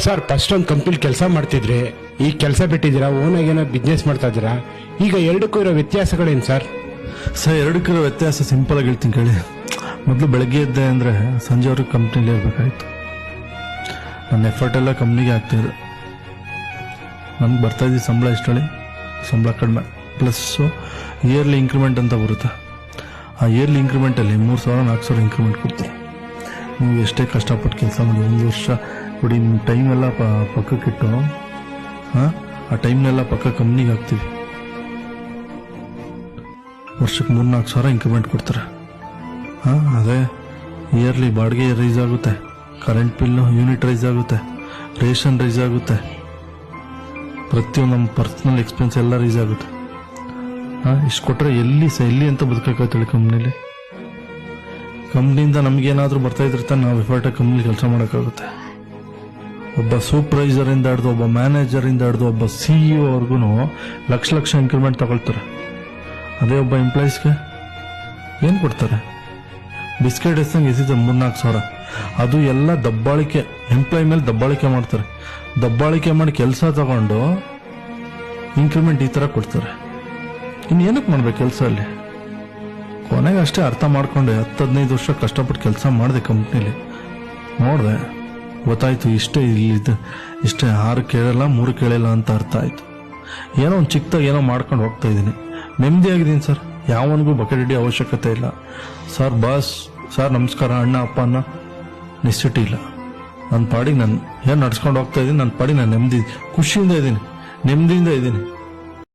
Sir first ಒಂದು ಕಂಪ್ನಿಲಿ ಕೆಲಸ ಮಾಡ್ತಿದ್ರಿ, ಈಗ ಕೆಲಸ ಬಿಟ್ಟಿದ್ದೀರಾ, ಓನಾಗಿ ಏನೋ ಬಿಸ್ನೆಸ್ ಮಾಡ್ತಾ ಇದ್ದೀರಾ. ಈಗ ಎರಡಕ್ಕೂ ಇರೋ ವ್ಯತ್ಯಾಸಗಳೇನು ಸರ್? ಸರ್ ಎರಡಕ್ಕಿರೋ ವ್ಯತ್ಯಾಸ ಸಿಂಪಲ್ ಆಗಿ ಹೇಳ್ತೀನಿ ಕೇಳಿ. ಮೊದಲು ಬೆಳಗ್ಗೆ ಎದ್ದೆ ಅಂದರೆ ಸಂಜೆವರೆಗೆ ಕಂಪ್ನಿಲೇ ಇರಬೇಕಾಯ್ತು. ನನ್ನ ಎಫರ್ಟ್ ಎಲ್ಲ ಕಂಪ್ನಿಗೆ ಆಗ್ತಾಯಿದೆ. ನನಗೆ ಬರ್ತಾಯಿದ್ದು ಸಂಬಳ ಎಷ್ಟು ಹೇಳಿ? ಸಂಬಳ ಕಡಿಮೆ ಪ್ಲಸ್ಸು ಇಯರ್ಲಿ ಇಂಕ್ರಿಮೆಂಟ್ ಅಂತ ಬರುತ್ತೆ. ಆ ಇಯರ್ಲಿ ಇಂಕ್ರಿಮೆಂಟಲ್ಲಿ 3,000 4,000 ಇಂಕ್ರಿಮೆಂಟ್ ಕೊಡ್ತಾರೆ. ನೀವು ಎಷ್ಟೇ ಕಷ್ಟಪಟ್ಟು ಕೆಲಸ ಮಾಡಿ 1 ವರ್ಷ ಕೊಡಿ, ನಿಮ್ಮ ಟೈಮೆಲ್ಲ ಪಕ್ಕಕ್ಕಿಟ್ಟು ಆ ಟೈಮ್ನೆಲ್ಲ ಪಕ್ಕ ಕಂಪ್ನಿಗೆ ಹಾಕ್ತೀವಿ. ವರ್ಷಕ್ಕೆ 3-4 ಸಾವಿರ ಇಂಕ್ರಿಮೆಂಟ್ ಕೊಡ್ತಾರೆ. ಅದೇ ಇಯರ್ಲಿ ಬಾಡಿಗೆ ರೈಸ್ ಆಗುತ್ತೆ, ಕರೆಂಟ್ ಬಿಲ್ಲು ಯೂನಿಟ್ ರೈಸ್ ಆಗುತ್ತೆ, ರೇಷನ್ ರೈಸ್ ಆಗುತ್ತೆ, ಪ್ರತಿಯೊಂದು ನಮ್ಮ ಪರ್ಸ್ನಲ್ ಎಕ್ಸ್ಪೆನ್ಸ್ ಎಲ್ಲ ರೈಸ್ ಆಗುತ್ತೆ. ಇಷ್ಟು ಕೊಟ್ಟರೆ ಎಲ್ಲಿ ಅಂತ ಬದುಕಾಗತ್ತೇಳಿ ಕಂಪ್ನಿಲಿ. ಕಂಪ್ನಿಯಿಂದ ನಮಗೇನಾದರೂ ಬರ್ತಾಯಿದ್ರೆ ತಾನೆ ನಾವು ಎಫರ್ಟಾಗಿ ಕಂಪ್ನಿ ಕೆಲಸ ಮಾಡೋಕ್ಕಾಗುತ್ತೆ. ಒಬ್ಬ ಸೂಪರ್ವೈಸರಿಂದ ಹಿಡ್ದು, ಒಬ್ಬ ಮ್ಯಾನೇಜರಿಂದ ಹಿಡ್ದು, ಒಬ್ಬ CEO ಅವ್ರಿಗೂ ಲಕ್ಷ ಇಂಕ್ರಿಮೆಂಟ್ ತಗೊಳ್ತಾರೆ. ಅದೇ ಒಬ್ಬ ಎಂಪ್ಲಾಯೀಸ್ಗೆ ಏನು ಕೊಡ್ತಾರೆ? ಬಿಸ್ಕೆಟ್ ಎಷ್ಟಂಗೆ ಎಸಿದ 3-4 ಸಾವಿರ. ಅದು ಎಲ್ಲ ದಬ್ಬಾಳಿಕೆ, ಎಂಪ್ಲಾಯ್ ಮೇಲೆ ದಬ್ಬಾಳಿಕೆ ಮಾಡ್ತಾರೆ. ದಬ್ಬಾಳಿಕೆ ಮಾಡಿ ಕೆಲಸ ತಗೊಂಡು ಇಂಕ್ರಿಮೆಂಟ್ ಈ ಥರ ಕೊಡ್ತಾರೆ. ಇನ್ನು ಏನಕ್ಕೆ ಮಾಡ್ಬೇಕು ಕೆಲಸ ಅಲ್ಲಿ? ಕೊನೆಗೆ ಅಷ್ಟೇ ಅರ್ಥ ಮಾಡ್ಕೊಂಡೆ. 10-15 ವರ್ಷ ಕಷ್ಟಪಟ್ಟು ಕೆಲಸ ಮಾಡಿದೆ ಕಂಪ್ನಿಲಿ. ನೋಡಿದೆ, ಗೊತ್ತಾಯ್ತು ಇಷ್ಟೇ, ಇಷ್ಟೇ 6 ಕೇಳಲ್ಲ 3 ಕೇಳಲ್ಲ ಅಂತ ಅರ್ಥ ಆಯ್ತು. ಏನೋ ಒಂದು ಚಿಕ್ಕದಾಗಿ ಏನೋ ಮಾಡ್ಕೊಂಡು ಹೋಗ್ತಾ ಇದ್ದೀನಿ, ನೆಮ್ಮದಿಯಾಗಿದ್ದೀನಿ ಸರ್. ಯಾವನಿಗೂ ಬಕೆಟ್ ಹಿಡಿಯೋ ಅವಶ್ಯಕತೆ ಇಲ್ಲ. ಸರ್ ಬಾಸ್, ಸರ್ ನಮಸ್ಕಾರ, ಅಣ್ಣ ಅಪ್ಪ ಅನ್ನೋ ನೆಸಿಟಿ ಇಲ್ಲ. ನನ್ನ ಪಾಡಿಗೆ ನಾನು ಏನು ನಡ್ಸ್ಕೊಂಡು ಹೋಗ್ತಾ ಇದ್ದೀನಿ, ನನ್ನ ಪಾಡಿಗೆ ನಾನು ನೆಮ್ಮದಿ ಖುಷಿಯಿಂದ ಇದ್ದೀನಿ, ನೆಮ್ಮದಿಯಿಂದ ಇದ್ದೀನಿ.